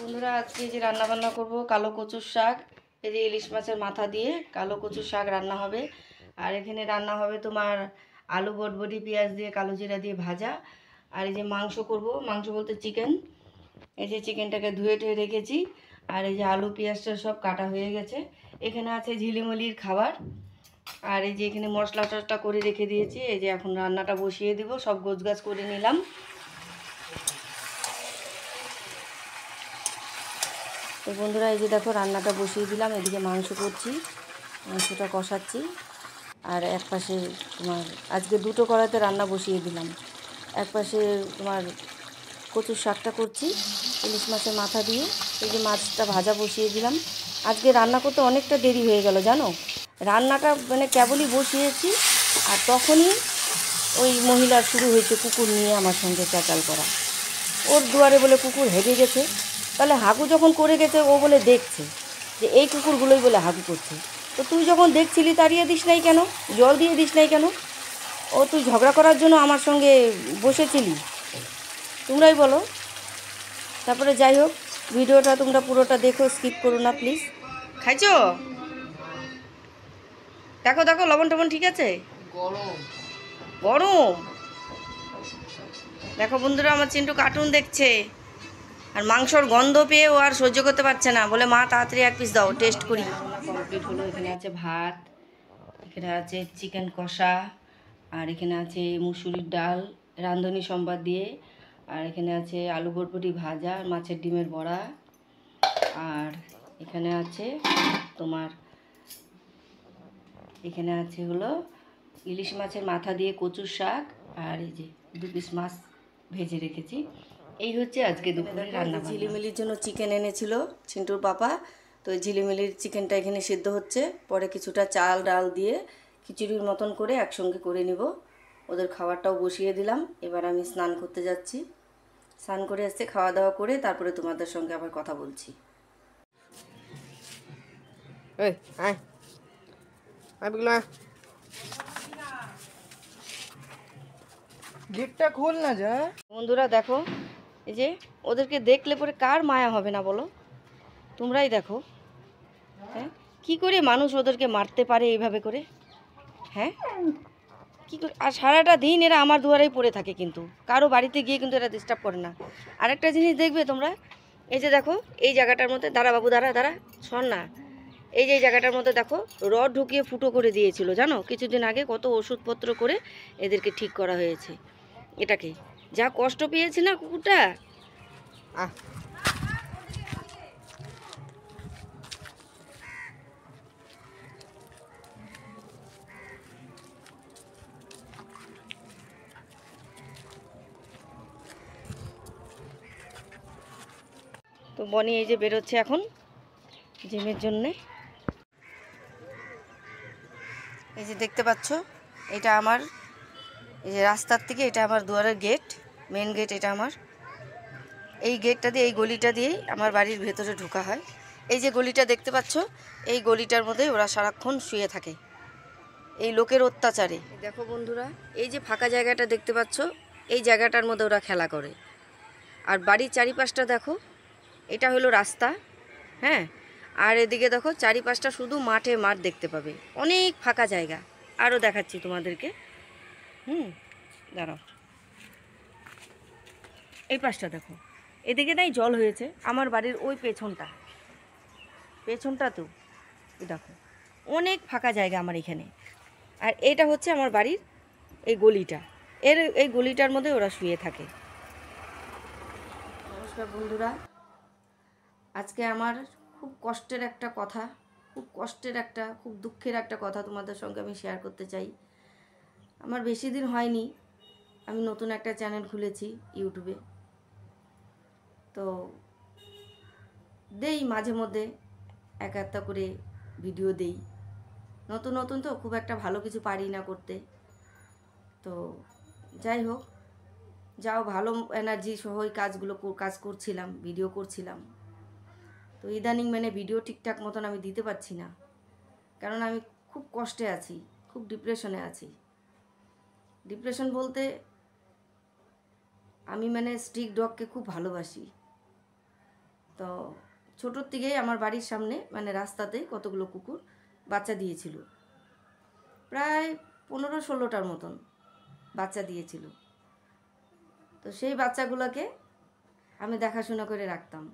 বন্ধুরা আজকে যে রান্না বান্না করব কালো কচুর শাক, এই যে ইলিশ মাছের মাথা দিয়ে কালো কচুর শাক রান্না হবে। আর এখানে রান্না হবে তোমার আলু বটবটি পেঁয়াজ দিয়ে কালো জিরা দিয়ে ভাজা। আর এই যে মাংস করব, মাংস বলতে চিকেন। এই যে চিকেনটাকে ধুয়ে টুয়ে রেখেছি। আর এই যে আলু পেঁয়াজটা সব কাটা হয়ে গেছে। এখানে আছে ঝিলিমিলির খাবার। আর এই যে এখানে মশলা টশলা করে রেখে দিয়েছি। এই যে এখন রান্নাটা বসিয়ে দিব, সব গোছগাছ করে নিলাম। তো বন্ধুরা এই যে দেখো রান্নাটা বসিয়ে দিলাম, এদিকে মাংস করছি, মাংসটা কষাচ্ছি। আর এক পাশে তোমার আজকে দুটো কড়াইতে রান্না বসিয়ে দিলাম। এক পাশে তোমার কচুর শাকটা করছি ইলিশ মাছের মাথা দিয়ে। এই যে মাছটা ভাজা বসিয়ে দিলাম। আজকে রান্না করতে অনেকটা দেরি হয়ে গেল জানো। রান্নাটা মানে কেবলই বসিয়েছি আর তখনই ওই মহিলা শুরু হয়েছে কুকুর নিয়ে আমার সঙ্গে চেঁচাল করা। ওর দুয়ারে বলে কুকুর হেগে গেছে। তাহলে হাগু যখন করে গেছে ও বলে দেখছে যে এই কুকুরগুলোই বলে হাগু করছে। তো তুই যখন দেখছিলি তাড়িয়ে দিস নাই কেন, জল দিয়ে দিস নাই কেন? ও তুই ঝগড়া করার জন্য আমার সঙ্গে বসেছিলি? তোমরাই বলো। তারপরে যাই হোক, ভিডিওটা তোমরা পুরোটা দেখো, স্কিপ করো না প্লিজ। খাইছো? দেখো দেখো লবণ টবণ ঠিক আছে? গরম গরম। দেখো বন্ধুরা আমার চিন্টু কার্টুন দেখছে আর মাংসর গন্ধ পেয়ে ও আর সহ্য করতে পারছে না, বলে মা তাড়াতাড়ি এক পিস দাও টেস্ট করি। কমপ্লিট হলো। এখানে আছে ভাত, এখানে আছে চিকেন কষা, আর এখানে আছে মুসুরির ডাল রাঁধুনি সম্বাদ দিয়ে, আর এখানে আছে আলু বটবটি ভাজা, মাছের ডিমের বড়া, আর এখানে আছে তোমার এখানে আছে হলো ইলিশ মাছের মাথা দিয়ে কচুর শাক, আর এই যে 2 পিস মাছ ভেজে রেখেছি। এই হচ্ছে আজকে দুপুরে রান্না। ঝিলিমিলির জন্য চিকেন এনেছিল চিন্টুর পাপা। তো ঝিলিমিলির চিকেনটা এখানে সিদ্ধ হচ্ছে, পরে কিছুটা চাল ডাল দিয়ে খিচুড়ির মতন করে একসঙ্গে করে নিব। ওদের খাবারটাও বসিয়ে দিলাম। এবার আমি স্নান করতে যাচ্ছি। স্নান করে এসে খাওয়া দাওয়া করে তারপরে তোমাদের সঙ্গে আবার কথা বলছি। গেটটা খোল না যা। বন্ধুরা দেখো, এই যে ওদেরকে দেখলে পরে কার মায়া হবে না বলো? তোমরাই দেখো। হ্যাঁ, কী করে মানুষ ওদেরকে মারতে পারে এইভাবে করে? হ্যাঁ, কী করে? আর সারাটা দিন এরা আমার দুয়ারেই পড়ে থাকে, কিন্তু কারো বাড়িতে গিয়ে কিন্তু এরা ডিস্টার্ব করে না। আরেকটা জিনিস দেখবে তোমরা, এই যে দেখো এই জায়গাটার মধ্যে, দাঁড়া বাবু দাঁড়া দাঁড়া, শোন না, এই যে এই জায়গাটার মধ্যে দেখো রড ঢুকিয়ে ফুটো করে দিয়েছিল জানো, কিছুদিন আগে কত ওষুধপত্র করে এদেরকে ঠিক করা হয়েছে। এটাকে যা কষ্ট পেয়েছে না কুকুরটা। আহ, তো বনি এই যে বেরোচ্ছে এখন জিমের জন্যে। এই যে দেখতে পাচ্ছ, এটা আমার এই যে রাস্তার থেকে এটা আমার দুয়ারের গেট, মেন গেট এটা আমার। এই গেটটা দিয়ে, এই গলিটা দিয়েই আমার বাড়ির ভেতরে ঢোকা হয়। এই যে গলিটা দেখতে পাচ্ছ, এই গলিটার মধ্যে ওরা সারাক্ষণ শুয়ে থাকে এই লোকের অত্যাচারে। দেখো বন্ধুরা, এই যে ফাঁকা জায়গাটা দেখতে পাচ্ছ, এই জায়গাটার মধ্যে ওরা খেলা করে। আর বাড়ির চারিপাশটা দেখো, এটা হলো রাস্তা। হ্যাঁ, আর এদিকে দেখো চারিপাশটা শুধু মাঠে মাঠ দেখতে পাবে, অনেক ফাঁকা জায়গা। আরও দেখাচ্ছি তোমাদেরকে। দাঁড়াও, এই পাশটা দেখো, এদিকে নাই জল হয়েছে আমার বাড়ির ওই পেছনটা তো দেখো অনেক ফাঁকা জায়গা আমার এখানে। আর এটা হচ্ছে আমার বাড়ির এই গলিটা, এই গলিটার মধ্যে ওরা শুয়ে থাকে। নমস্কার বন্ধুরা, আজকে আমার খুব কষ্টের একটা কথা, খুব দুঃখের একটা কথা তোমাদের সঙ্গে আমি শেয়ার করতে চাই। আমার বেশি দিন হয়নি, আমি নতুন একটা চ্যানেল খুলেছি ইউটিউবে। তো দেই মাঝে মধ্যে এক একটা করে ভিডিও দেই। নতুন তো খুব একটা ভালো কিছু পারি না করতে। তো যাই হোক, যাও ভালো এনার্জি সহ এই কাজ করছিলাম, ভিডিও করছিলাম। তো ইদানিং মানে ভিডিও ঠিকঠাক মতন আমি দিতে পারছি না, কারণ আমি খুব কষ্টে আছি, খুব ডিপ্রেশনে আছি। ডিপ্রেশন বলতে আমি মানে স্ট্রিট ডগকে খুব ভালোবাসি। তো ছোটোর থেকেই আমার বাড়ির সামনে মানে রাস্তাতেই কতগুলো কুকুর বাচ্চা দিয়েছিল, প্রায় 15-16টার মতন বাচ্চা দিয়েছিল। তো সেই বাচ্চাগুলোকে আমি দেখাশোনা করে রাখতাম,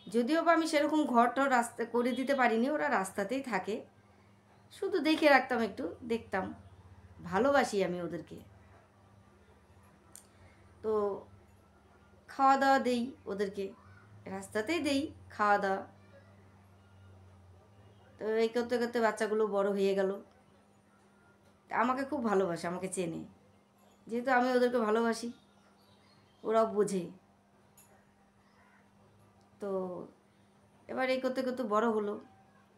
যদিও বা আমি সেরকম ঘরটাও রাস্তা করে দিতে পারিনি, ওরা রাস্তাতেই থাকে, শুধু দেখে রাখতাম, একটু দেখতাম, ভালোবাসি আমি ওদেরকে। তো খাওয়া দাওয়া দেই ওদেরকে, রাস্তাতেই দেই খাওয়া দাওয়া। তো এই করতে করতে বাচ্চাগুলো বড় হয়ে গেল, আমাকে খুব ভালোবাসে, আমাকে চেনে, যেহেতু আমি ওদেরকে ভালোবাসি, ওরাও বোঝে। তো এবার এই করতে করতে বড় হলো,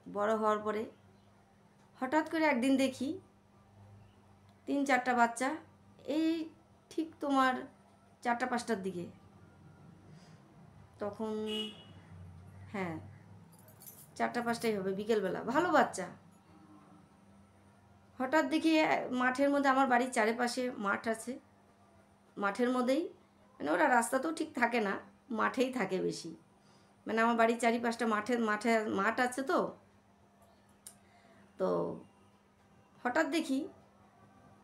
বড় হওয়ার পরে হঠাৎ করে একদিন দেখি 3-4টা বাচ্চা, এই ঠিক তোমার 4টা-5টার দিকে, তখন হ্যাঁ 4টা-5টাই হবে, বিকেলবেলা, ভালো বাচ্চা। হঠাৎ দেখি মাঠের মধ্যে, আমার বাড়ির চারিপাশে মাঠ আছে, মাঠের মধ্যেই, মানে ওরা রাস্তাতেও ঠিক থাকে না, মাঠেই থাকে বেশি, মানে আমার বাড়ির চারিপাশটা মাঠ আছে। তো তো হঠাৎ দেখি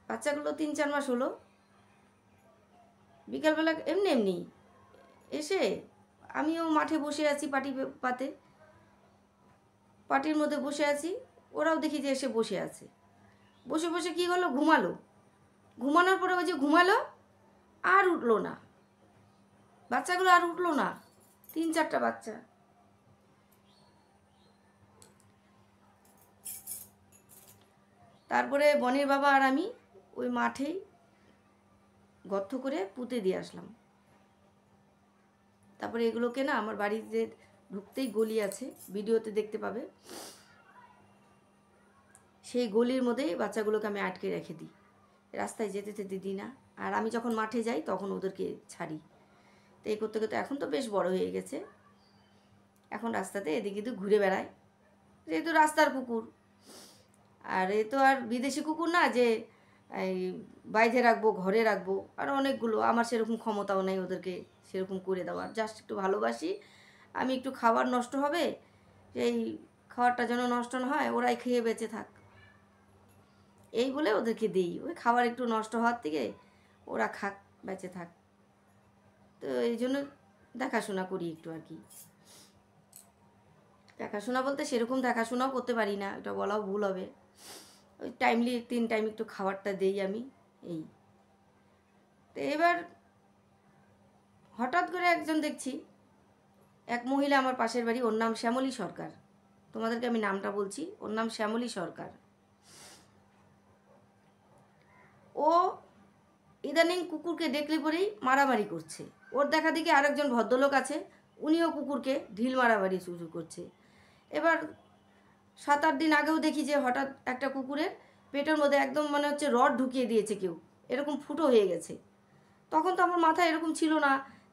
বাচ্চাগুলো 3-4 মাস হলো, বিকালবেলা এমনি এমনি এসে, আমিও মাঠে বসে আছি, পাটির মধ্যে বসে আছি, ওরাও দেখি যে এসে বসে আছে, বসে বসে কী হলো, ঘুমানোর পরে ওই যে ঘুমালো, আর উঠলো না, বাচ্চাগুলো আর উঠলো না, 3-4টা বাচ্চা। তারপরে বনির বাবা আর আমি ওই মাঠেই গর্ত করে পুঁতে দিয়ে আসলাম। তারপরে এগুলোকে না, আমার বাড়িতে ঢুকতেই গলি আছে, ভিডিওতে দেখতে পাবে, সেই গলির মধ্যেই বাচ্চাগুলোকে আমি আটকে রেখে দিই, রাস্তায় যেতে দিই না। আর আমি যখন মাঠে যাই তখন ওদেরকে ছাড়ি। তো এই করতে করতে এখন তো বেশ বড় হয়ে গেছে, এখন রাস্তাতে এদিকে ঘুরে বেড়ায়, যেহেতু রাস্তার কুকুর। আর এ তো আর বিদেশি কুকুর না যে এই বাইরে রাখবো, ঘরে রাখবো, আর অনেকগুলো, আমার সেরকম ক্ষমতাও নেই ওদেরকে সেরকম করে দেওয়ার। জাস্ট একটু ভালোবাসি আমি, একটু খাবার নষ্ট হবে, সেই খাবারটা যেন নষ্ট না হয়, ওরাই খেয়ে বেঁচে থাক, এই বলে ওদেরকে দিই। ওই খাবার একটু নষ্ট হওয়ার থেকে ওরা খাক, বেঁচে থাক, তো এই জন্য দেখাশোনা করি একটু আর কি। দেখাশোনা বলতে সেরকম দেখাশোনাও করতে পারি না, এটা বলাও ভুল হবে। ওই টাইমলি 3 টাইম একটু খাবারটা দেই আমি, এই। তো এবার হঠাৎ করে একজন দেখছি, এক মহিলা আমার পাশের বাড়ি, ওর নাম শ্যামলী সরকার, তোমাদেরকে আমি নামটা বলছি, ওর নাম শ্যামলী সরকার। ও ইদানিং কুকুরকে দেখলে পরেই মারামারি করছে, ওর দেখা দেখি আরেকজন ভদ্রলোক আছে, উনিও কুকুরকে ঢিল মারামারি শুরু করছে। এবার 7-8 দিন আগেও দেখি যে হঠাৎ একটা কুকুরের পেটের মধ্যে একদম মনে হচ্ছে রড ঢুকিয়ে দিয়েছে কেউ, এরকম ফুটো হয়ে গেছে। তখন তো আমার মাথায় এরকম ছিল না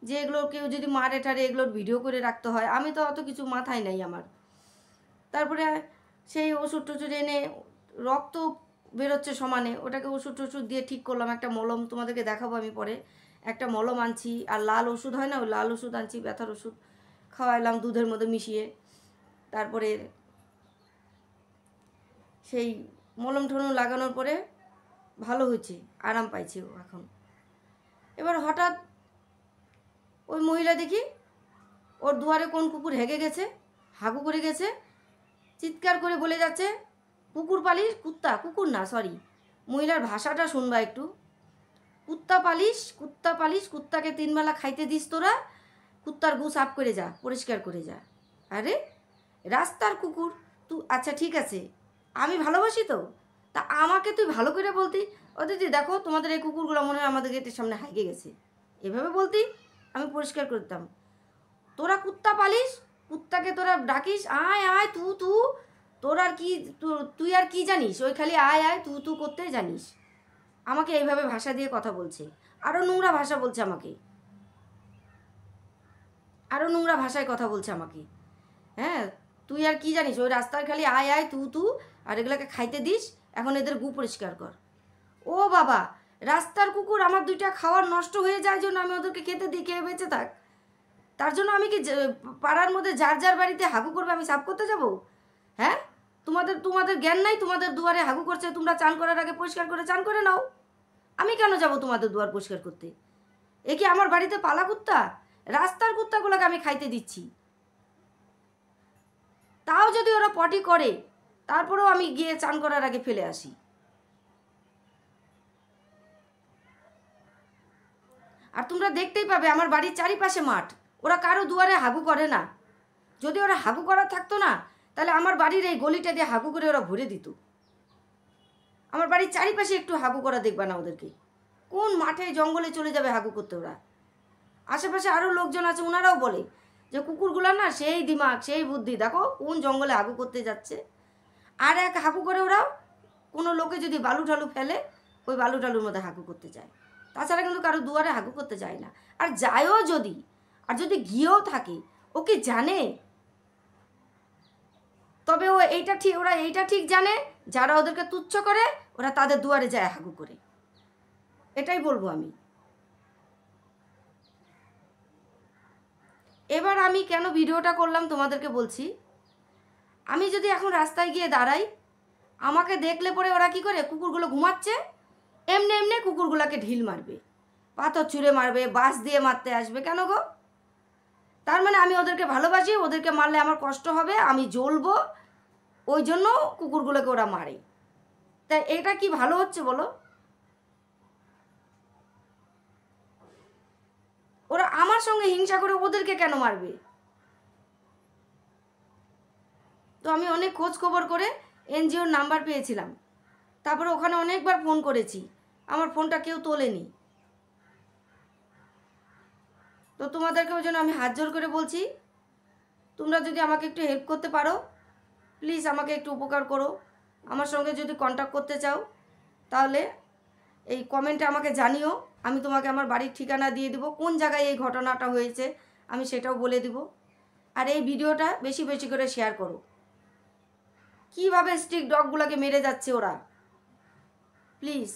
যে এগুলো কেউ যদি মারে টারে এগুলোর ভিডিও করে রাখতে হয়, আমি তো অত কিছু মাথায় নাই আমার। তারপরে সেই ওষুধ টষুধ এনে, রক্ত বেরোচ্ছে সমানে, ওটাকে ওষুধ টষুধ দিয়ে ঠিক করলাম। একটা মলম তোমাদেরকে দেখাবো আমি পরে, একটা মলম আনছি, আর লাল ওষুধ হয় না, ওই লাল ওষুধ আনছি, ব্যথার ওষুধ খাওয়াইলাম দুধের মধ্যে মিশিয়ে। তারপরে সেই মলম টলম লাগানোর পরে ভালো হয়েছে, আরাম পাইছে ও এখন। এবার হঠাৎ ওই মহিলা দেখি ওর দুয়ারে কোন কুকুর হেগে গেছে, হাগু করে গেছে, চিৎকার করে বলে যাচ্ছে, কুকুর পালিস, কুকুর না সরি, মহিলার ভাষাটা শুনবা একটু, কুত্তা পালিস, কুত্তাকে 3 বেলা খাইতে দিস তোরা, কুত্তার গু সাফ করে যা, পরিষ্কার করে যা। আরে রাস্তার কুকুর তুই, আচ্ছা ঠিক আছে, আমি ভালোবাসি তো, তা আমাকে তুই ভালো করে বলতি, ও দিদি দেখো তোমাদের এই কুকুরগুলো মনে হয় আমাদের গেটের সামনে হাইকে গেছে, এভাবে বলতি, আমি পরিষ্কার করতাম। তোরা কুত্তা পালিস, কুত্তাকে তোরা ডাকিস, আয় আয় তু, তোর আর কি, তুই আর কি জানিস, ওই খালি আয় আয় তু করতে জানিস। আমাকে এইভাবে ভাষা দিয়ে কথা বলছে, আরও নোংরা ভাষা বলছে আমাকে, আরও নোংরা ভাষায় কথা বলছে আমাকে। হ্যাঁ, তুই আর কি জানিস, ওই রাস্তার খালি আয় আয় তু, আর এগুলোকে খাইতে দিস, এখন এদের গু পরিষ্কার কর। ও বাবা, রাস্তার কুকুর, আমার 2টা খাবার নষ্ট হয়ে যায় জন্য আমি ওদেরকে খেতে দিই, খেয়ে বেঁচে থাক। তার জন্য আমি কি পাড়ার মধ্যে যার যার বাড়িতে হাগু করবে আমি সাফ করতে যাব? হ্যাঁ, তোমাদের জ্ঞান নাই? তোমাদের দুয়ারে হাগু করছে, তোমরা চান করার আগে পরিষ্কার করে চান করে নাও। আমি কেন যাব তোমাদের দুয়ার পরিষ্কার করতে? এ কি আমার বাড়িতে পালা কুত্তা? রাস্তার কুত্তাগুলোকে আমি খাইতে দিচ্ছি। তাও যদি ওরা পটি করে তারপরেও আমি গিয়ে চান করার আগে ফেলে আসি। আর তোমরা দেখতেই পাবে আমার বাড়ির চারিপাশে মাঠ, ওরা কারো দুয়ারে হাগু করে না। যদি ওরা হাগু করা থাকতো না তাহলে আমার বাড়ির এই গলিটা দিয়ে হাগু করে ওরা ভরে দিত। আমার বাড়ির চারিপাশে একটু হাগু করা দেখবা না ওদেরকে। কোন মাঠে জঙ্গলে চলে যাবে হাগু করতে ওরা? আশেপাশে আরও লোকজন আছে, ওনারাও বলে যে কুকুরগুলো না সেই দিমাগ সেই বুদ্ধি, দেখো কোন জঙ্গলে হাগু করতে যাচ্ছে। আর এক হাগু করে ওরা কোনো লোকে যদি বালু ঠালু ফেলে ওই বালু ঠালুর মধ্যে হাগু করতে যায়। তাছাড়া কিন্তু কারো দুয়ারে হাগু করতে যায় না। আর যায়ও যদি, আর যদি গিয়েও থাকে, ও কি জানে? তবে ওরা এইটা ঠিক জানে, যারা ওদেরকে তুচ্ছ করে ওরা তাদের দুয়ারে যায় হাগু করে। এটাই বলবো আমি। এবার আমি কেন ভিডিওটা করলাম তোমাদেরকে বলছি। আমি যদি এখন রাস্তায় গিয়ে দাঁড়াই, আমাকে দেখলে পরে ওরা কি করে, কুকুরগুলো ঘুমাচ্ছে, এমনি এমনি কুকুরগুলোকে ঢিল মারবে, পাথর ছুঁড়ে মারবে, বাঁশ দিয়ে মারতে আসবে। কেন গো? তার মানে আমি ওদেরকে ভালোবাসি, ওদেরকে মারলে আমার কষ্ট হবে, আমি জ্বলবো, ওই জন্য কুকুরগুলোকে ওরা মারে। তাই এটা কি ভালো হচ্ছে বলো? ওরা আমার সঙ্গে হিংসা করে ওদেরকে কেন মারবে? তো আমি অনেক খোঁজ খবর করে এনজিওর নাম্বার পেয়েছিলাম, তারপরে ওখানে অনেকবার ফোন করেছি, আমার ফোনটা কেউ তোলেনি। তো তোমাদেরকে ওই জন্য আমি হাত জোর করে বলছি, তোমরা যদি আমাকে একটু হেল্প করতে পারো, প্লিজ আমাকে একটু উপকার করো। আমার সঙ্গে যদি কন্ট্যাক্ট করতে চাও তাহলে এই কমেন্টে আমাকে জানিও, আমি তোমাকে আমার বাড়ির ঠিকানা দিয়ে দিব, কোন জায়গায় এই ঘটনাটা হয়েছে আমি সেটাও বলে দিব। আর এই ভিডিওটা বেশি বেশি করে শেয়ার করো, কীভাবে স্ট্রিট ডগগুলোকে মেরে যাচ্ছে ওরা, প্লিজ।